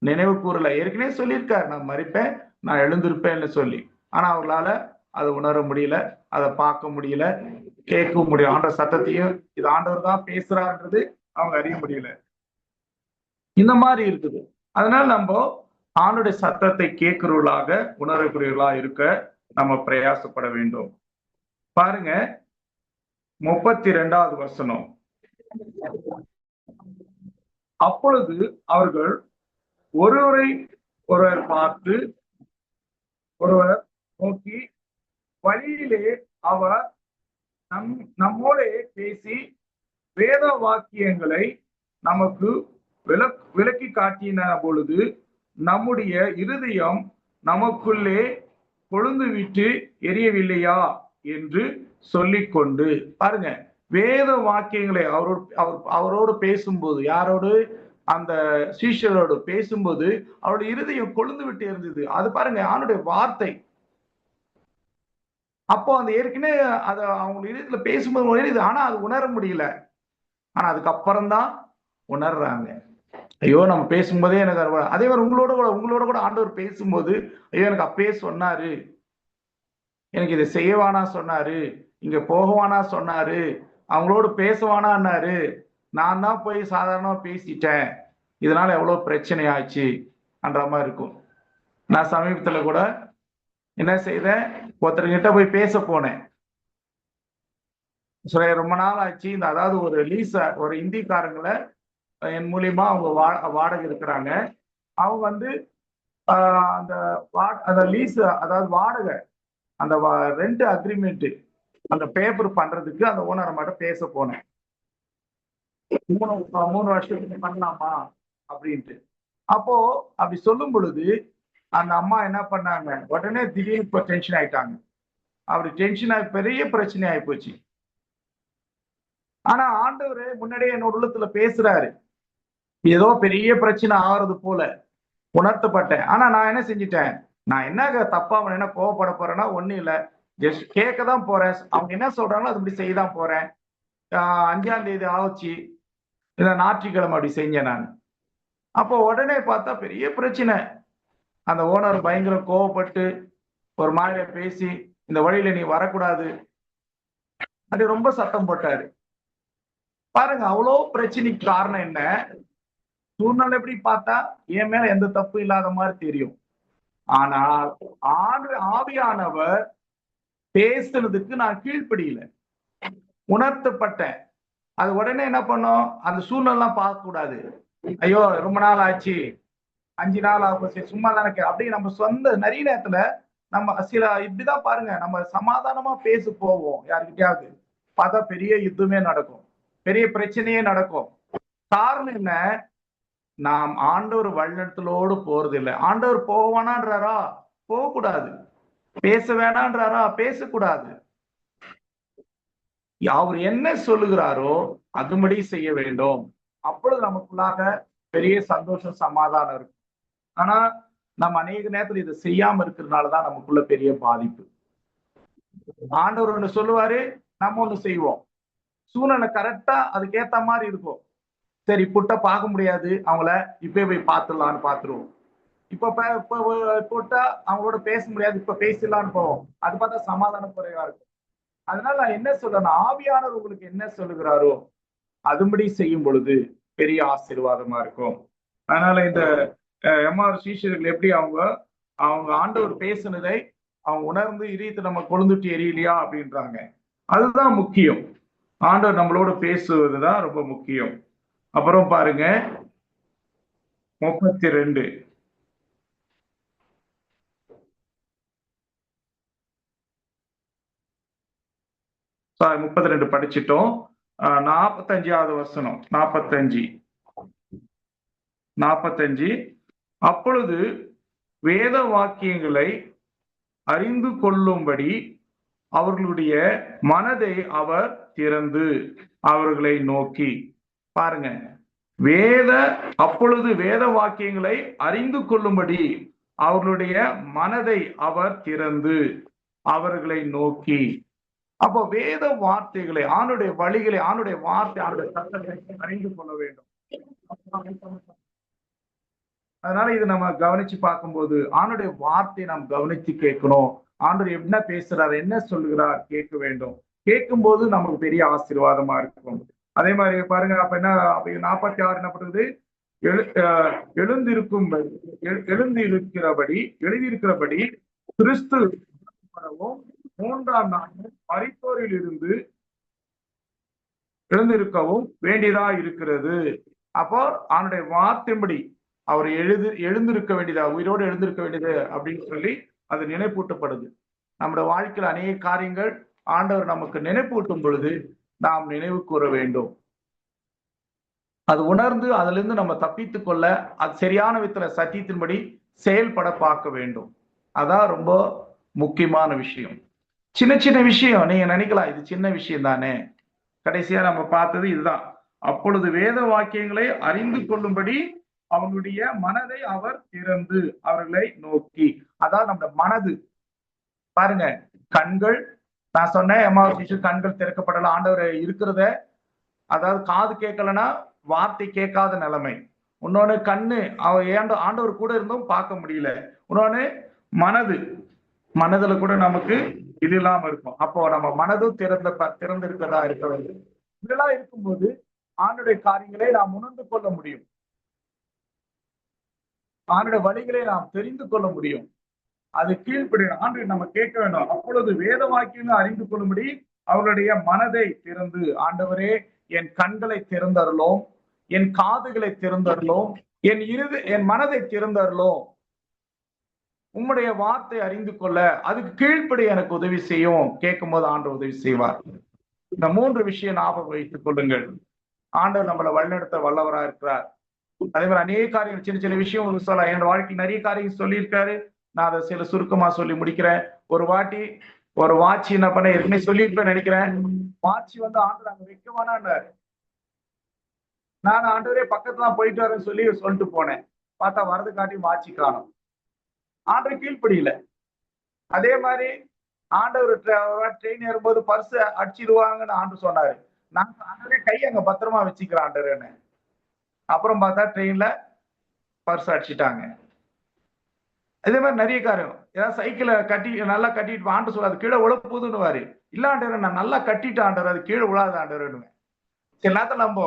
நினைவு கூறல. ஏற்கனவே சொல்லியிருக்காரு, நான் மறிப்பேன், நான் எழுந்திருப்பேன்னு சொல்லி. ஆனா அவர்களால அதை உணர முடியல, அதை பார்க்க முடியல, கேட்க முடியும். ஆண்டவர் சத்தத்தையும் இது ஆண்டவர் தான் பேசுறான்றது அவங்க அறிய முடியல. இந்த மாதிரி இருக்குது. அதனால நம்ம ஆண்டுடைய சத்தத்தை கேட்கிறவர்களாக, உணரக்கூடியவர்களா இருக்க நம்ம பிரயாசப்பட வேண்டும். பாருங்க, 32வது வசனம். அப்பொழுது அவர்கள் ஒருவரை ஒருவர் பார்த்து ஒருவர் நோக்கி, வழியிலே அவர் நம்மோடே பேசி வேத வாக்கியங்களை நமக்கு விளக்கி காட்டின பொழுது நம்முடைய இருதயம் நமக்குள்ளே கொழுந்து விட்டு எரியவில்லையா என்று சொல்லிக்கொண்டு. பாருங்க, வேத வாக்கியங்களை அவரோடு பேசும்போது, யாரோடு? அந்த சீஷரோடு பேசும்போது அவருடைய இருதயம் கொழுந்து விட்டு இருந்தது. அது பாருங்க, அவனுடைய வார்த்தை. அப்போ அந்த ஏற்கனவே அதை அவங்க இதயத்துல பேசும்போது உணருது, ஆனா அது உணர முடியல. ஆனா அதுக்கப்புறம் தான் உணர்றாங்க. ஐயோ, நம்ம பேசும்போதே எனக்கு அதே மாதிரி உங்களோட கூட ஆண்டவர் பேசும்போது, ஐயோ எனக்கு அப்பயே சொன்னாரு, எனக்கு இதை செய்யவானா சொன்னாரு, இங்க போகவானா சொன்னாரு, அவங்களோட பேசவானான்னாரு, நான் தான் போய் சாதாரணமா பேசிட்டேன், இதனால எவ்வளவு பிரச்சனை ஆச்சு என்ற மாதிரி இருக்கும். நான் சமீபத்துல கூட என்ன செய்தேன், ஒருத்தர்கிட்ட போய் பேச போனேன். ரொம்ப நாள் ஆச்சு. அதாவது ஒரு இந்திக்காரங்களை என் மூலியமா அவங்க வாடகை இருக்கிறாங்க. அவங்க வந்து அந்த லீஸ், அதாவது வாடகை, அந்த ரெண்ட் அக்ரிமெண்ட், அந்த பேப்பர் பண்றதுக்கு அந்த ஓனர் மட்டும் பேச போனேன். 3 வருஷத்துக்கு பண்ணலாமா அப்படின்ட்டு. அப்போ அப்படி சொல்லும் பொழுது அந்த அம்மா என்ன பண்ணாங்க, உடனே திடீர்னு இப்போ டென்ஷன் ஆயிட்டாங்க. அப்படி டென்ஷன் ஆகி பெரிய பிரச்சனை ஆகி போச்சு. ஆனா ஆண்டவர் முன்னாடியே என்னோட உள்ளத்துல பேசுறாரு, ஏதோ பெரிய பிரச்சனை ஆகிறது போல உணர்த்தப்பட்டேன். ஆனா நான் என்ன செஞ்சுட்டேன், நான் என்ன தப்பா என்ன கோவப்பட போறேன்னா ஒண்ணும் இல்லை, ஜஸ்ட் கேட்க தான் போறேன். அவங்க என்ன சொல்றாங்களோ அது இப்படி செய்யதான் போறேன். 5ஆம் தேதி ஆச்சு, இந்த ஞாயிற்றுக்கிழமை அப்படி செஞ்சேன் நான். அப்போ உடனே பார்த்தா பெரிய பிரச்சனை. அந்த ஓனர் பயங்கர கோவப்பட்டு ஒரு மாதிரி பேசி, இந்த வழியில நீ வரக்கூடாது அப்படி ரொம்ப சத்தம் போட்டாரு. பாருங்க, அவ்வளோ பிரச்சனைக்கு காரணம் என்ன? சூழ்நிலை எப்படி பார்த்தா என் மேல எந்த தப்பு இல்லாத மாதிரி தெரியும். ஆனால் ஆவியானவர் பேசுனதுக்கு நான் கீழ்ப்படியில, உணர்த்தப்பட்டேன். அது உடனே என்ன பண்ணோம், அந்த சூழ்நிலை பார்க்க கூடாது. ஐயோ ரொம்ப நாள் ஆச்சு, 5 நாள் ஆகும், சும்மா தானே அப்படி நம்ம சொந்த நிறைய நேரத்துல நம்ம சில இப்படிதான் பாருங்க, நம்ம சமாதானமா பேச போவோம் யாருக்கிட்டையாவது, பார்த்தா பெரிய யுத்தமே நடக்கும், பெரிய பிரச்சனையே நடக்கும். காரணம் என்ன? நாம் ஆண்டவர் வழிநடத்தலோடு போறது இல்லை. ஆண்டவர் போக வேணான்றாரா? போகக்கூடாது. பேச வேணான்றாரா? பேசக்கூடாது. அவர் என்ன சொல்லுகிறாரோ அதுபடி செய்ய வேண்டும். அப்பொழுது நமக்குள்ளாக பெரிய சந்தோஷம், சமாதானம் இருக்கும். ஆனா நம்ம அநேக நேரத்தில் இதை செய்யாம இருக்கிறதுனாலதான் நமக்குள்ள பெரிய பாதிப்பு. ஆண்டவர் ஒண்ணு சொல்லுவாரு, நம்ம ஒண்ணு செய்வோம். சூழ்நிலை கரெக்டா அதுக்கேத்த மாதிரி இருக்கும். சரி, புட்ட பார்க்க முடியாது அவங்கள, இப்ப போய் பார்த்துடலான்னு பார்த்துருவோம். இப்ப போட்டா அவங்களோட பேச முடியாது, இப்ப பேசிடலான்னு போவோம். அது பார்த்தா சமாதானம் குறைவா இருக்கும். அதனால நான் என்ன சொல்றேன், ஆவியானவர் உங்களுக்கு என்ன சொல்லுகிறாரோ அதுபடி செய்யும் பொழுது பெரிய ஆசீர்வாதமா இருக்கும். அதனால இந்த எம்ஆர் சீஷர்கள் எப்படி அவங்க ஆண்டவர் பேசுனதை அவங்க உணர்ந்து இதயத்தை நம்ம கொழுந்துட்டு எரியலையா அப்படின்றாங்க. அதுதான் முக்கியம். ஆண்டவர் நம்மளோட பேசுவதுதான் ரொம்ப முக்கியம். அப்புறம் பாருங்க 32 32 படிச்சிட்டோம். 45வது வசனம், 45. அப்பொழுது வேத வாக்கியங்களை அறிந்து கொள்ளும்படி அவர்களுடைய மனதை அவர் திறந்து அவர்களை நோக்கி. பாருங்க, அப்பொழுது வேத வாக்கியங்களை அறிந்து கொள்ளும்படி அவர்களுடைய மனதை அவர் திறந்து அவர்களை நோக்கி. அப்போ வேத வார்த்தைகளை, ஆணுடைய வழிகளை, ஆணுடைய வார்த்தை, ஆணுடைய சட்டங்களை அறிந்து கொள்ள வேண்டும். அதனால இது நம்ம கவனிச்சு பார்க்கும்போது ஆணுடைய வார்த்தையை நாம் கவனிச்சு கேட்கணும். ஆண்டவர் என்ன பேசுறாரு, என்ன சொல்லுகிறார் கேட்க வேண்டும். கேட்கும்போது நமக்கு பெரிய ஆசீர்வாதமா இருக்கும். அதே மாதிரி பாருங்க, அப்ப என்ன 46 என்ன பண்றது, எழுதியிருக்கிறபடி கிறிஸ்து 3ஆம் நாள் மரித்தோரில் இருந்து எழுந்திருக்கவும் வேண்டியதா இருக்கிறது. அப்போ அவனுடைய வார்த்தையின்படி அவர் எழுந்திருக்க வேண்டியது, உயிரோடு எழுந்திருக்க வேண்டியது அப்படின்னு சொல்லி அது நினைப்பூட்டப்படுது. நம்முடைய வாழ்க்கையில் அநேக காரியங்கள் ஆண்டவர் நமக்கு நினைப்பூட்டும் பொழுது நாம் நினைவு கூற வேண்டும். அது உணர்ந்து அதுல இருந்து நம்ம தப்பித்துக் கொள்ள அது சரியான விதத்துல சத்தியத்தின்படி செயல்பட பார்க்க வேண்டும். அதான் ரொம்ப முக்கியமான விஷயம். சின்ன சின்ன விஷயம் நீங்க நினைக்கலாம், இது சின்ன விஷயம் தானே. கடைசியா நம்ம பார்த்தது இதுதான். அப்பொழுது வேத வாக்கியங்களை அறிந்து கொள்ளும்படி அவங்களுடைய மனதை அவர் திறந்து அவர்களை நோக்கி, அதாவது நம்ம மனது பாருங்க, கண்கள் நான் சொன்னேன், கண்கள் திறக்கப்படல. ஆண்டவர் இருக்கிறத, அதாவது காது கேட்கலன்னா வார்த்தை கேட்காத நிலைமை. இன்னொன்னு கண்ணு, ஆண்டவர் கூட இருந்தும் பார்க்க முடியல. இன்னொன்னு மனதுல கூட நமக்கு இது இல்லாம இருக்கும். அப்போ நம்ம மனதும் திறந்து இருக்கிறதா இருக்க வேண்டும். இதெல்லாம் இருக்கும்போது ஆண்டுடைய காரியங்களை நாம் உணர்ந்து கொள்ள முடியும், ஆண்டுடைய வழிகளை நாம் தெரிந்து கொள்ள முடியும். அது கீழ்ப்படியும். ஆண்டு நம்ம கேட்க வேண்டும். அப்பொழுது வேத வாக்கியங்களை அறிந்து கொள்ளும்படி அவருடைய மனதை திறந்து, ஆண்டவரே என் கண்களை திறந்தருளோம், என் காதுகளை திறந்தருளோம், என் மனதை திறந்தருளோம், உம்முடைய வார்த்தை அறிந்து கொள்ள அதுக்கு கீழ்ப்படி எனக்கு உதவி செய்யும். கேட்கும் போது ஆண்டவர் உதவி செய்வார். இந்த 3 விஷயம் ஞாபகம் வைத்துக் கொள்ளுங்கள். ஆண்டவர் நம்மளை வழிநடத்த வல்லவரா இருக்கிறார். அதே மாதிரி அநேக காரியங்கள், சின்ன சின்ன விஷயம் உங்களுக்கு சொல்ல, என் வாழ்க்கையில் நிறைய காரியம் சொல்லியிருக்காரு. நான் அதை சில சுருக்கமா சொல்லி முடிக்கிறேன். ஒரு வாட்டி ஒரு வாட்சி என்ன பண்ண ஏற்கனவே சொல்லியிருப்பேன் நினைக்கிறேன். வாட்சி ஆண்டவர் அங்க வைக்கவானாரு. நான் ஆண்டவரே பக்கத்துல போயிட்டு வரேன்னு சொல்லிட்டு போனேன். பார்த்தா வரது காட்டி வாட்சி காணும். ஆண்டவர் கீழ்ப்படியில. அதே மாதிரி ஆண்டவர் ட்ரெயின் ஏறும்போது பர்ஸ் அடிச்சிடுவாங்கன்னு ஆண்டவர் சொன்னாரு. நான் ஆண்டவரே கை அங்க பத்திரமா வச்சுக்கிறேன் ஆண்டவரேன்னு. அப்புறம் பார்த்தா ட்ரெயின்ல பர்ஸ் அடிச்சிட்டாங்க. இதே மாதிரி நிறைய காரியம். ஏதாவது சைக்கிளை நல்லா கட்டிட்டு ஆண்டு சொல்லாது, கீழே விழ போதுன்னுவாரு. இல்ல ஆண்டவர், நான் நல்லா கட்டிட்டு ஆண்டவர், அது கீழே விழாத ஆண்டவர்னு. சில நேரத்தில் நம்ம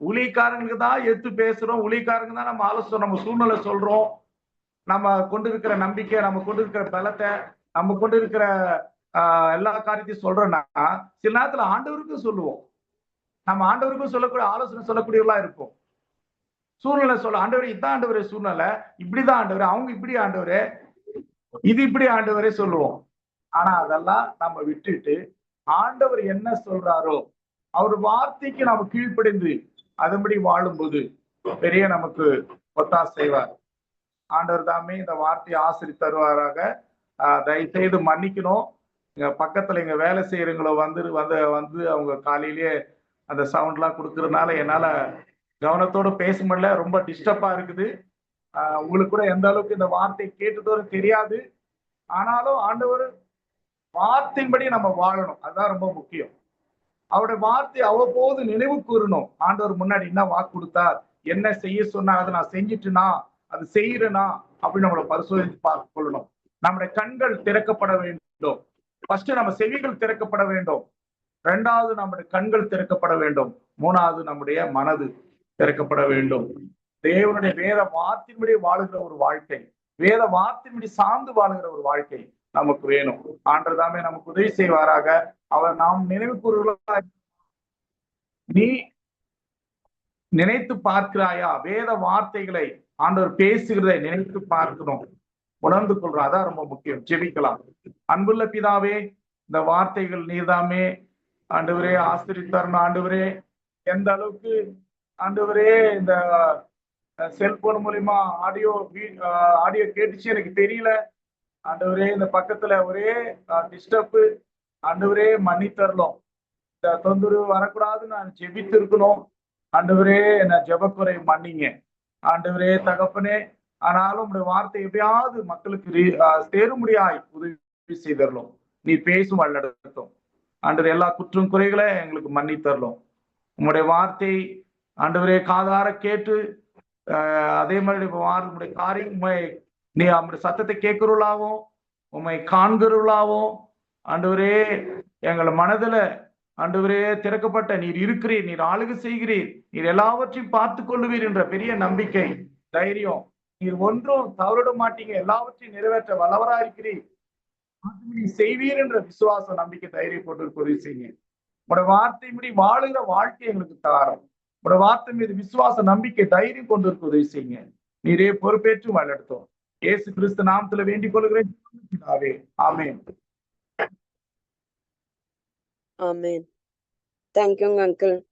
ஊழியக்காரங்களுக்கு தான் எடுத்து பேசுறோம், ஊழியக்காரங்க தான் நம்ம ஆலோசனை, நம்ம சூழ்நிலை சொல்றோம், நம்ம கொண்டு இருக்கிற நம்பிக்கை, நம்ம கொண்டு இருக்கிற பலத்தை, நம்ம கொண்டு இருக்கிற எல்லா காரியத்தையும் சொல்றோம்னா, சில நேரத்துல ஆண்டவருக்கும் சொல்லுவோம். நம்ம ஆண்டவருக்கும் சொல்லக்கூடிய ஆலோசனை சொல்லக்கூடியவர்களா இருப்போம். சூழ்நிலை சொல்ல, ஆண்டவரே இதான் ஆண்டவரே சூழ்நிலை, இப்படிதான் ஆண்டவரே, அவங்க இப்படி ஆண்டவரே, இது இப்படி ஆண்டவரே சொல்லுவோம். ஆனா அதெல்லாம் நம்ம விட்டுட்டு ஆண்டவர் என்ன சொல்றாரோ அவர் வார்த்தைக்கு நம்ம கீழ்ப்படிந்து அதன்படி வாழும்போது பெரிய நமக்கு ஒத்தாசை செய்வார். ஆண்டவர் தாமே இந்த வார்த்தையை ஆசிரியர் தருவாராக. தயவு செய்து மன்னிக்கணும். எங்க பக்கத்துல எங்க வேலை செய்யறவங்கள வந்து அவங்க காலையிலேயே அந்த சவுண்ட்லாம் கொடுக்கறதுனால என்னால கவனத்தோட பேச முடியல. ரொம்ப டிஸ்டர்பா இருக்குது. உங்களுக்கு கூட எந்த அளவுக்கு இந்த வார்த்தை கேட்டதோடு தெரியாது. ஆனாலும் ஆண்டவர் வார்த்தையின்படி நம்ம வாழணும், அதுதான் ரொம்ப முக்கியம். அவருடைய வார்த்தை அவ்வப்போது நினைவு கூறணும். ஆண்டவர் முன்னாடி என்ன வாக்கு கொடுத்தார், என்ன செய்ய சொன்னார், அதை நான் செஞ்சுட்டுனா, அது செய்யறேனா அப்படின்னு நம்மளை பரிசோதித்து பார்த்து கொள்ளணும். நம்முடைய கண்கள் திறக்கப்பட வேண்டும். ஃபர்ஸ்ட் நம்ம செவிகள் திறக்கப்பட வேண்டும். 2வது நம்முடைய கண்கள் திறக்கப்பட வேண்டும். 3வது நம்முடைய மனது திறக்கப்பட வேண்டும். தேவனுடைய வேத வார்த்தையின்படி வாழுகிற ஒரு வாழ்க்கை, வேத வார்த்தையின்படி சார்ந்து வாழுகிற ஒரு வாழ்க்கை நமக்கு வேணும். ஆண்டவர் தாமே நமக்கு உதவி செய்வாராக. அவர் நாம் நினைவு கூறுவா, நீ நினைத்து பார்க்கிறாயா? வேத வார்த்தைகளை ஆண்டவர் பேசுகிறதை நினைத்து பார்க்கணும், உணர்ந்து கொள்றோம். அதான் ரொம்ப முக்கியம். ஜெபிக்கலாம். அன்புள்ள பிதாவே, இந்த வார்த்தைகள் நீர்தாமே ஆண்டவரே ஆசிரியர் ஆண்டவரே, எந்த அளவுக்கு ஆண்டவரே இந்த செல்போன் மூலியமா ஆடியோ கேட்டுச்சு எனக்கு தெரியல ஆண்டவரே. இந்த பக்கத்துல ஒரே டிஸ்டர்பு ஆண்டவரே, மன்னித்தரலாம். இந்த தொந்தரவு வரக்கூடாதுன்னு நான் ஜெபித்து இருக்கணும் ஆண்டவரே. நான் ஜெபக்குறை மன்னிங்க ஆண்டவரே தகப்பனே. ஆனாலும் உங்களுடைய வார்த்தை எப்படியாவது மக்களுக்கு சேரும்படியாய் உதவி செய்தரலாம். நீ பேசும் வழிநடத்தும் ஆண்டவர். எல்லா குற்றம் குறைகளை எங்களுக்கு மன்னித்தரலாம். உங்களுடைய வார்த்தை ஆண்டவரே காதார கேட்டு அதே மாதிரி உங்களுடைய காரியம் நீ அவருடைய சத்தத்தை கேட்கிறவளாவும் உண்மை காண்கிறவளாவும் ஆண்டவரே எங்கள் மனதுல ஆண்டவரே திறக்கப்பட்ட நீர் இருக்கிறீர், நீர் ஆளுகை செய்கிறீர், நீர் எல்லாவற்றையும் பார்த்து கொள்ளுவீர் என்ற பெரிய நம்பிக்கை, தைரியம். நீர் ஒன்றும் தவறிட மாட்டீங்க, எல்லாவற்றையும் நிறைவேற்ற வல்லவரா இருக்கிறீர், செய்வீர் என்ற விசுவாச நம்பிக்கை தைரியம் போட்டு உதவி செய்யுங்க. உங்களோட வார்த்தை முடி வாழுகிற வாழ்க்கை எங்களுக்கு தாரம். உங்களோட வார்த்தை மீது விசுவாச நம்பிக்கை தைரியம் கொண்டு இருக்க உதவி செய்யுங்க. நீரே பொறுப்பேற்று வழிநடத்தும். இயேசு கிறிஸ்து நாமத்துல வேண்டிக் கொள்கிறேன். ஆமென். Amen. Thank you, uncle.